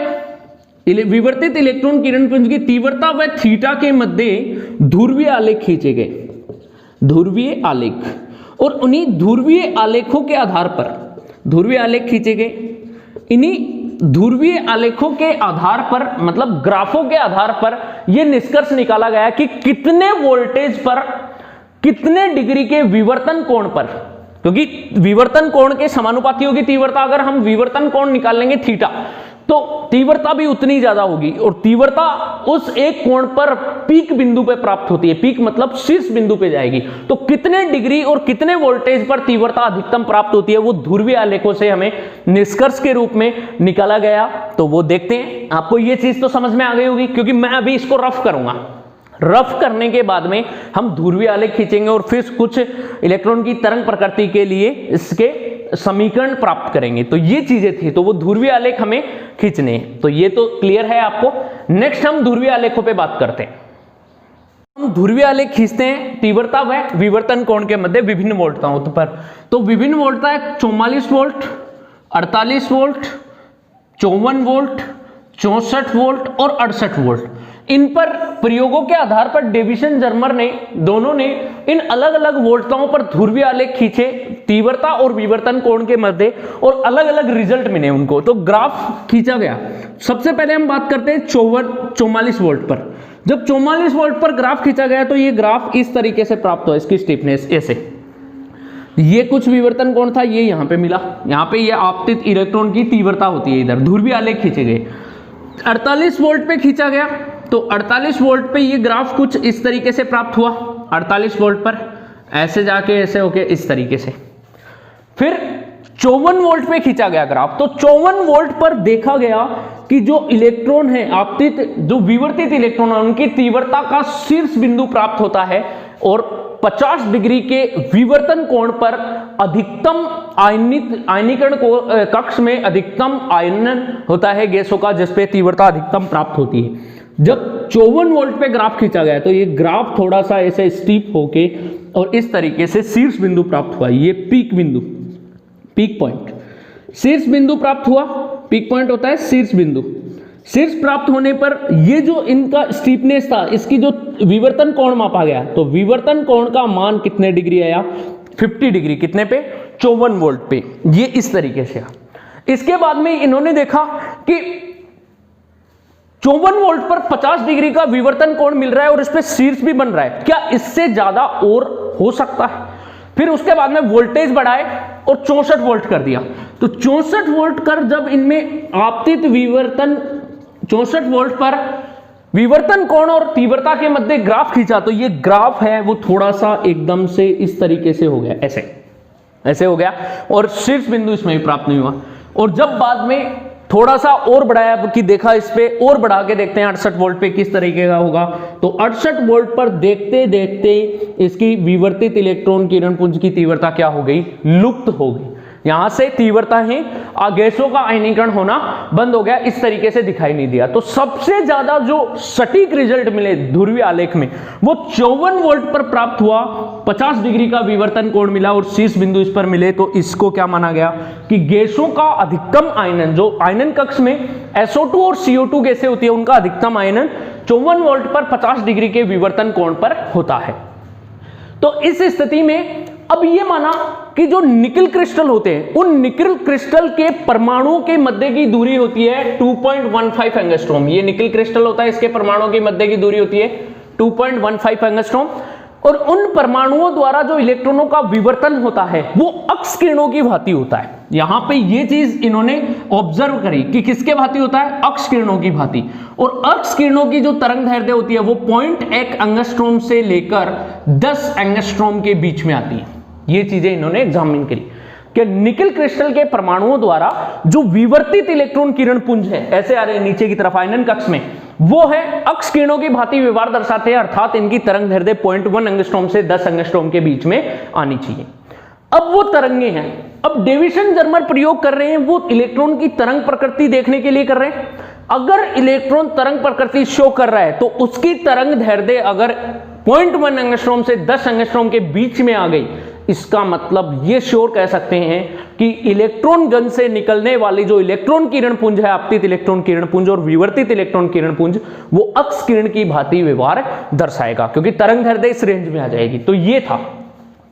विवर्तित इलेक्ट्रॉन किरण पुंज की तीव्रता व थीटा के मध्य ध्रुवीय आलेख खींचे गए, ध्रुवीय आलेख, और उन्हीं ध्रुवीय आलेखों के आधार पर ध्रुवीय आलेख खींचे गए। इन्हीं ध्रुवीय आलेखों के आधार पर मतलब ग्राफों के आधार पर यह निष्कर्ष निकाला गया कि कितने वोल्टेज पर कितने डिग्री के विवर्तन कोण पर, क्योंकि विवर्तन कोण के समानुपाती होगी तीव्रता, अगर हम विवर्तन कोण निकाल लेंगे थीटा तो तीव्रता भी उतनी ज्यादा होगी, और तीव्रता उस एक कोण पर पीक बिंदु पे प्राप्त होती है, पीक मतलब शीर्ष बिंदु पे जाएगी। तो कितने डिग्री और कितने वोल्टेज पर तीव्रता अधिकतम प्राप्त होती है वो ध्रुवीय आलेखों से हमें निष्कर्ष के रूप में निकाला गया। तो वो देखते हैं, आपको ये चीज तो समझ में आ गई होगी, क्योंकि मैं अभी इसको रफ करूंगा। रफ करने के बाद में हम ध्रुवीय आलेख खींचेंगे और फिर कुछ इलेक्ट्रॉन की तरंग प्रकृति के लिए इसके समीकरण प्राप्त करेंगे। तो ये चीजें थी, तो वो ध्रुवीय आलेख हमें खींचने हैं। तो ये तो क्लियर है आपको। नेक्स्ट हम ध्रुवीय आलेखों पे बात करते हैं। हम ध्रुवीय आलेख खींचते हैं तीव्रता व विवर्तन कोण के मध्य विभिन्न वोल्टताओं पर। तो विभिन्न वोल्टता है 44 वोल्ट, 48 वोल्ट, 54 वोल्ट, 64 वोल्ट और 68 वोल्ट। इन पर प्रयोगों के आधार पर डेविसन जर्मर ने दोनों ने इन अलग अलग वोल्टताओं पर ध्रुवीय आलेख खींचे तीव्रता और विवर्तन कोण के मध्य, और अलग अलग रिजल्ट मिले उनको। तो ग्राफ खींचा गया। सबसे पहले हम बात करते हैं 44 वोल्ट पर। जब 44 वोल्ट पर ग्राफ खींचा गया तो ये ग्राफ इस तरीके से प्राप्त हुआ, इसकी स्टीफनेस ऐसे। ये कुछ विवर्तन कोण था, ये यहां पे मिला, यहां पे ये आपतित इलेक्ट्रॉन की तीव्रता होती है, इधर ध्रुवीय आलेख खींचे गए। 48 वोल्ट पे खींचा गया तो 48 वोल्ट पे ये ग्राफ कुछ इस तरीके से प्राप्त हुआ। 48 वोल्ट पर ऐसे जाके ऐसे होके इस तरीके से। फिर 54 वोल्ट पे खींचा गया ग्राफ, तो 54 वोल्ट पर देखा गया कि जो इलेक्ट्रॉन है आपतित, जो विवर्तित इलेक्ट्रॉन है, उनकी तीव्रता का शीर्ष बिंदु प्राप्त होता है, और 50 डिग्री के विवर्तन कोण पर अधिकतम आयनीकरण कक्ष में अधिकतम आयनन होता है गैसों का, जिसपे तीव्रता अधिकतम प्राप्त होती है। जब 54 वोल्ट पे ग्राफ खींचा गया तो ये ग्राफ थोड़ा सा ऐसे स्टीप होके और इस तरीके से शीर्ष बिंदु प्राप्त हुआ, ये पीक बिंदु, पीक पॉइंट, शीर्ष बिंदु प्राप्त हुआ। पीक पॉइंट होता है शीर्ष बिंदु। शीर्ष प्राप्त होने पर ये जो इनका स्टीपनेस था, इसकी जो विवर्तन कोण मापा गया, तो विवर्तन कोण का मान कितने डिग्री आया? 50 डिग्री। कितने पे? 54 वोल्ट पे। ये इस तरीके से। इसके बाद में इन्होंने देखा कि 54 वोल्ट पर 50 डिग्री का विवर्तन कोण मिल रहा है और इस पे शीर्ष भी बन रहा है, क्या इससे ज्यादा और हो सकता है? फिर उसके बाद में वोल्टेज बढ़ाए और 64 वोल्ट कर दिया। तो 64 वोल्ट कर जब इनमें आपतित विवर्तन, 64 वोल्ट पर विवर्तन कोण और तीव्रता के मध्य ग्राफ खींचा, तो ये ग्राफ है वो थोड़ा सा एकदम से इस तरीके से हो गया, ऐसे हो गया और शीर्ष बिंदु इसमें भी प्राप्त नहीं हुआ। और जब बाद में थोड़ा सा और बढ़ाया कि देखा इस पे और बढ़ा के देखते हैं 68 वोल्ट पे किस तरीके का होगा, तो 68 वोल्ट पर देखते देखते इसकी विवर्तित इलेक्ट्रॉन किरण पुंज की तीव्रता क्या हो गई? लुप्त हो गई। यहां से तीव्रता ही गैसों का आयनीकरण होना बंद हो गया, इस तरीके से दिखाई नहीं दिया। तो सबसे ज्यादा जो सटीक रिजल्ट मिले ध्रुवीय आलेख में वो 54 वोल्ट पर प्राप्त हुआ, 50 डिग्री का विवर्तन कोण मिला और शीर्ष बिंदु इस पर मिले। तो इसको क्या माना गया कि गैसों का अधिकतम आयनन, जो आयनन कक्ष में SO2 और CO2 गैसें होती है, उनका अधिकतम आयनन 54 वोल्ट पर 50 डिग्री के विवर्तन कोण पर होता है। तो इस स्थिति में अब ये माना कि जो निकल क्रिस्टल होते हैं, उन निकल क्रिस्टल के परमाणुओं के मध्य की दूरी होती है 2.15 एंगस्ट्रॉम। ये निकल क्रिस्टल होता है, इसके परमाणुओं के मध्य की दूरी होती है 2.15 एंगस्ट्रॉम। और उन परमाणुओं द्वारा जो इलेक्ट्रॉनों का विवर्तन होता है वो अक्स किरणों की भांति होता है। यहां पे ये चीज इन्होंने ऑब्जर्व करी कि किसके भांति होता है? अक्स किरणों की भांति। और अक्स किरणों की जो तरंग दैर्ध्य होती है वो 0.1 एंगस्ट्रॉम से लेकर 10 एंगस्ट्रॉम के बीच में आती है। ये चीजें इन्होंने एग्जामिन करी कि निकल क्रिस्टल के परमाणुओं द्वारा जो विवर्तित इलेक्ट्रॉन किरण पुंज है, ऐसे आ रहे हैं नीचे की तरफ आयनन कक्ष में, वो है अक्स किरणों की भांति व्यवहार दर्शाते हैं, अर्थात इनकी तरंग दैर्ध्य 0.1 एंगस्ट्रॉम से 10 एंगस्ट्रॉम के बीच में आनी चाहिए। अब वो तरंगे हैं, अब डेविसन जर्मर प्रयोग कर रहे हैं, वो इलेक्ट्रॉन की तरंग प्रकृति देखने के लिए कर रहे हैं। अगर इलेक्ट्रॉन तरंग प्रकृति शो कर रहा है तो उसकी तरंग दैर्ध्य अगर 0.1 एंगस्ट्रॉम से 10 एंगस्ट्रॉम के बीच में आ गई, इसका मतलब ये श्योर कह सकते हैं कि इलेक्ट्रॉन गन से निकलने वाली जो इलेक्ट्रॉन किरण पुंज है, आपतित इलेक्ट्रॉन किरण पुंज और विवर्तित इलेक्ट्रॉन किरण पुंज, वो अक्स किरण की भांति व्यवहार दर्शाएगा, क्योंकि तरंग दैर्ध्य इस रेंज में आ जाएगी। तो ये था।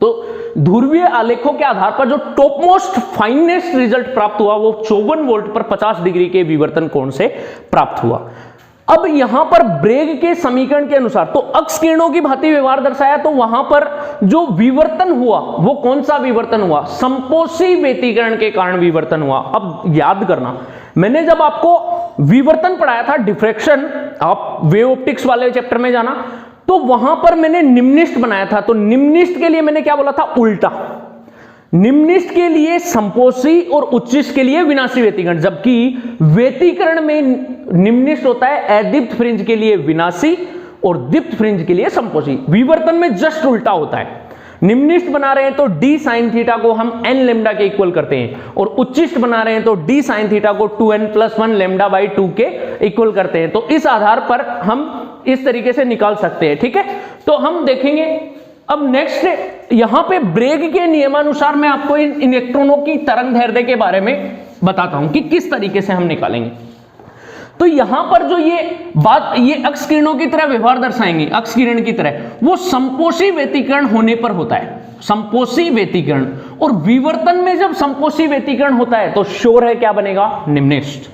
तो ध्रुवीय आलेखों के आधार पर जो टॉप मोस्ट फाइनेस्ट रिजल्ट प्राप्त हुआ वो 54 वोल्ट पर 50 डिग्री के विवर्तन कोण से प्राप्त हुआ। अब यहां पर ब्रेग के समीकरण के अनुसार तो अक्स किरणों की भांति व्यवहार दर्शाया, तो वहां पर जो विवर्तन हुआ वो कौन सा विवर्तन हुआ? संपोषी व्यतिकरण के कारण विवर्तन हुआ। अब याद करना, मैंने जब आपको विवर्तन पढ़ाया था, डिफ्रैक्शन, आप वेव ऑप्टिक्स वाले चैप्टर में जाना, तो वहां पर मैंने निम्निष्ट बनाया था। तो निम्निष्ट के लिए मैंने क्या बोला था? उल्टा। निम्निष्ट के लिए संपोषी और उच्चिष्ट के लिए विनाशी व्यतिकरण, जबकि व्यतिकरण में निम्निष्ट होता है अदीप्त फ्रिंज के लिए विनाशी और दीप्त फ्रिंज के लिए संपोषी। विवर्तन में जस्ट उल्टा होता है। निम्निष्ट बना रहे हैं तो d sin थीटा को हम n लैम्डा के इक्वल करते हैं, और उच्चिष्ट बना रहे हैं तो d sin थीटा को 2n+1 लैम्डा बाई 2 के इक्वल करते हैं। तो इस आधार पर हम इस तरीके से निकाल सकते हैं, ठीक है। तो हम देखेंगे अब नेक्स्ट, यहां पे ब्रेग के नियमानुसार मैं आपको इन इलेक्ट्रॉनों की तरंग दैर्ध्य के बारे में बताता हूं कि किस तरीके से हम निकालेंगे। तो यहां पर जो ये बात, ये अक्स किरणों की तरह व्यवहार दर्शाएंगे, अक्स किरण की तरह, वो संपोषी व्यतिकरण होने पर होता है, संपोषी व्यतिकरण। और विवर्तन में जब संपोषी व्यतिकरण होता है तो श्योर है क्या बनेगा? निम्निष्ट।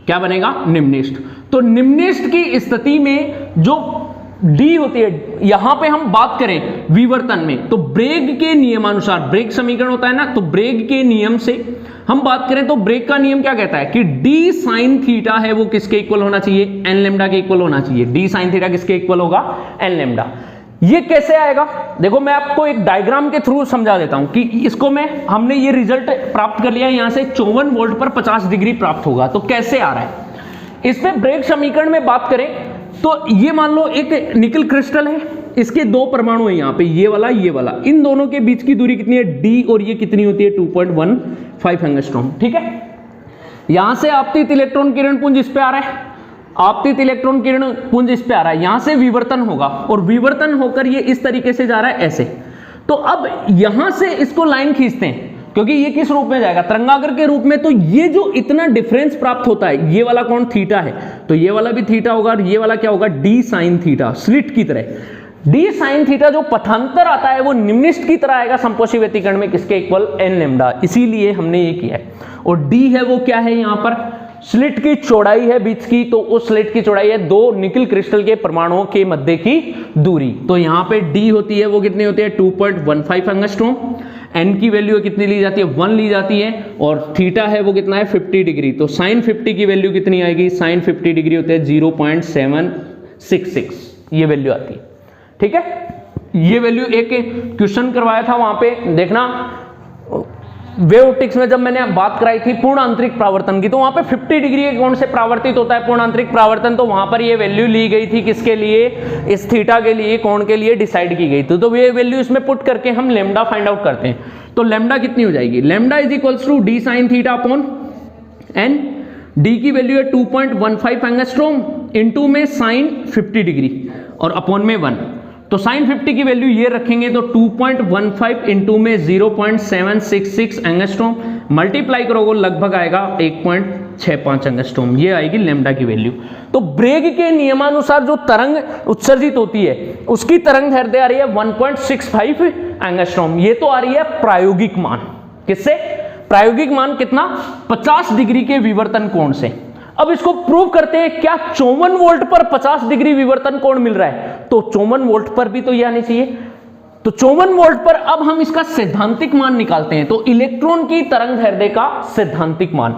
क्या बनेगा? निम्निष्ट। तो निम्निष्ट की स्थिति में जो डी होती है, यहां पे हम बात करें विवर्तन में, तो ब्रेग के नियमानुसार, ब्रेग समीकरण होता है ना, तो ब्रेग के नियम से हम बात करें तो ब्रेग का नियम क्या कहता है कि d sin थीटा है वो किसके इक्वल होना चाहिए? n लैम्डा के इक्वल होना चाहिए। d sin थीटा किसके इक्वल होगा? n lambda. ये कैसे आएगा? देखो मैं आपको एक डायग्राम के थ्रू समझा देता हूं कि इसको हमने ये रिजल्ट प्राप्त कर लिया, यहां से 54 वोल्ट पर 50 डिग्री प्राप्त होगा। तो कैसे आ रहा है? इसमें ब्रेग समीकरण में बात करें तो ये मान लो एक निकल क्रिस्टल है, इसके दो परमाणु है यहाँ पे, ये वाला ये वाला, इन दोनों के बीच की दूरी कितनी है? d, और ये कितनी होती है? 2.15 एंगस्ट्रॉम, ठीक है। यहां से आपतित इलेक्ट्रॉन किरण पुंज इस पे आ रहा है, आपतित इलेक्ट्रॉन किरण पुंज इस पे आ रहा है, यहां से विवर्तन होगा और विवर्तन होकर ये इस तरीके से जा रहा है ऐसे। तो अब यहां से इसको लाइन खींचते हैं क्योंकि ये किस रूप में जाएगा, तरंगाग्र के रूप में। तो ये जो इतना डिफरेंस प्राप्त होता है, ये वाला कोण थीटा है, तो ये वाला भी थीटा होगा और ये वाला क्या होगा, डी साइन थीटा, स्लिट की तरह। डी साइन थीटा जो पथांतर आता है वो निम्निष्ठ की तरह आएगा समपोषी व्यतिकरण में, किसके इक्वल, एन लैम्डा, इसीलिए हमने ये किया है। और डी है वो क्या है, यहां पर स्लिट की चौड़ाई है बीच की, तो उस स्लिट की चौड़ाई है दो निकल क्रिस्टल के परमाणुओं के मध्य की दूरी। तो यहां पे डी होती है वो कितनी होती है, 2.15 एंगस्ट्रॉम। एन की वैल्यू कितनी ली जाती है, 1 ली जाती है, और थीटा है वो कितना है, 50 डिग्री। तो साइन 50 की वैल्यू कितनी आएगी, साइन 50 डिग्री होते हैं 0.766, ये वैल्यू आती है। ठीक है, ये वैल्यू एक क्वेश्चन करवाया था वहां पे, देखना वेव ऑप्टिक्स में जब मैंने बात कराई थी पूर्ण आंतरिक परावर्तन की, तो वहां पे 50 डिग्री के कोण से परावर्तित होता है पूर्ण आंतरिक परावर्तन। तो वहां पर ये वैल्यू ली गई थी किसके लिए, इस थीटा के लिए, कोण के लिए डिसाइड की गई थी। तो ये वैल्यू इसमें पुट करके हम लैम्डा फाइंड आउट करते हैं। तो लैम्डा कितनी हो जाएगी, lambda is equals to d sine theta upon n. D की वैल्यू है 2.15 एंगस्ट्रॉम, इनटू में साइन 50 डिग्री और अपॉन में 1। तो साइन 50 की वैल्यू ये रखेंगे तो 2.15 इंटू में 0.766 एंगस्ट्रॉम, मल्टीप्लाई करोगे लगभग आएगा 1.65 एंगस्ट्रॉम, ये आएगी लैम्डा की वैल्यू। तो ब्रेग के नियमानुसार जो तरंग उत्सर्जित होती है उसकी तरंग दैर्ध्य आ रही है 1.65 एंगस्ट्रॉम। ये तो आ रही है प्रायोगिक मान, किससे, प्रायोगिक मान कितना, 50 डिग्री के विवर्तन कोण से। अब इसको प्रूव करते हैं, क्या 54 वोल्ट पर 50 डिग्री विवर्तन कोण मिल रहा है, तो 54 वोल्ट पर भी तो ये आनी चाहिए। तो 54 वोल्ट पर अब हम इसका सैद्धांतिक मान निकालते हैं। तो इलेक्ट्रॉन की तरंग दैर्ध्य का सैद्धांतिक मान,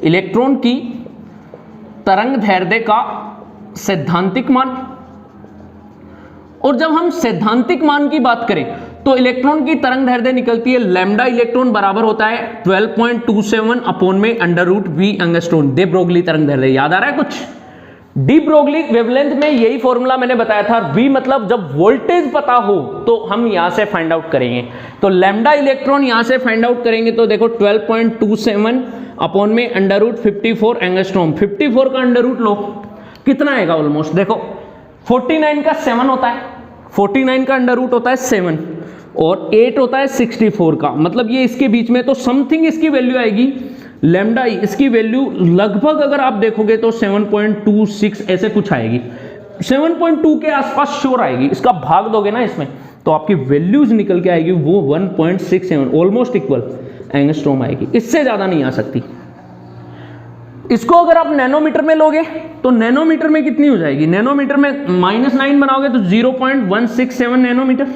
इलेक्ट्रॉन की तरंग दैर्ध्य का सैद्धांतिक मान, और जब हम सैद्धांतिक मान की बात करें तो इलेक्ट्रॉन की तरंग दैर्ध्य निकलती है, लैम्डा इलेक्ट्रॉन बराबर होता है 12.27 अपॉन में under root v angstrom, de Broglie तरंग दैर्ध्य। याद आ रहा है कुछ, डी ब्रोगली वेवलेंथ में यही फॉर्मूला मैंने बताया था। वी मतलब जब वोल्टेज पता हो तो हम यहां से फाइंड आउट करेंगे। तो लैम्डा इलेक्ट्रॉन यहां से फाइंड आउट करेंगे तो देखो 12.27 अपॉन में अंडर रूट 54 एंगस्ट्रॉम। 54 का अंडर रूट लो, कितना आएगा, ऑलमोस्ट देखो 49 का 7 होता है, 49 का अंडर रूट होता है 7 और 8 होता है 64 का, मतलब ये इसके बीच में। तो समथिंग इसकी वैल्यू आएगी लैम्डा, इसकी वैल्यू लगभग अगर आप देखोगे तो 7.26 ऐसे कुछ आएगी, 7.2 के आसपास श्योर आएगी। इसका भाग दोगे ना इसमें तो आपकी वैल्यूज निकल के आएगी वो 1.67 ऑलमोस्ट इक्वल एंगस्ट्रॉम आएगी, इससे ज्यादा नहीं आ सकती। इसको अगर आप नैनोमीटर में लोगे तो नैनोमीटर में कितनी हो जाएगी, नैनोमीटर में -9 बनाओगे तो 0.167 नैनोमीटर,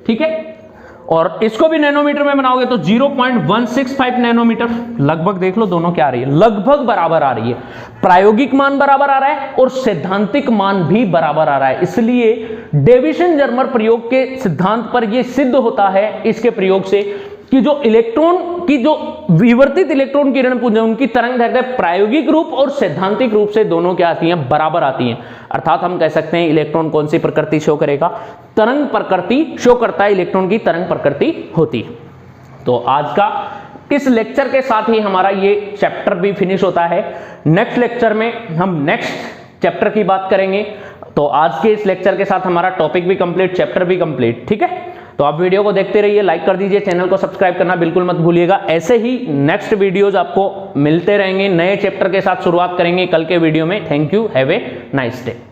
ठीक है। और इसको भी नैनोमीटर में बनाओगे तो 0.165 नैनोमीटर। लगभग देख लो दोनों क्या आ रही है, लगभग बराबर आ रही है। प्रायोगिक मान बराबर आ रहा है और सैद्धांतिक मान भी बराबर आ रहा है। इसलिए डेविसन जर्मर प्रयोग के सिद्धांत पर यह सिद्ध होता है इसके प्रयोग से कि जो इलेक्ट्रॉन की जो विवर्तित इलेक्ट्रॉन किरण पुंज है उनकी तरंग दैर्ध्य प्रायोगिक रूप और सैद्धांतिक रूप से दोनों क्या आती हैं, बराबर आती हैं। अर्थात हम कह सकते हैं इलेक्ट्रॉन कौन सी प्रकृति शो करेगा, तरंग प्रकृति शो करता है, इलेक्ट्रॉन की तरंग प्रकृति होती है। तो आज का इस लेक्चर के साथ ही हमारा ये चैप्टर भी फिनिश होता है। नेक्स्ट लेक्चर में हम नेक्स्ट चैप्टर की बात करेंगे। तो आज के इस लेक्चर के साथ हमारा टॉपिक भी कंप्लीट, चैप्टर भी कंप्लीट, ठीक है। तो आप वीडियो को देखते रहिए, लाइक कर दीजिए, चैनल को सब्सक्राइब करना बिल्कुल मत भूलिएगा। ऐसे ही नेक्स्ट वीडियोज आपको मिलते रहेंगे, नए चैप्टर के साथ शुरुआत करेंगे कल के वीडियो में। Thank you, have a nice day.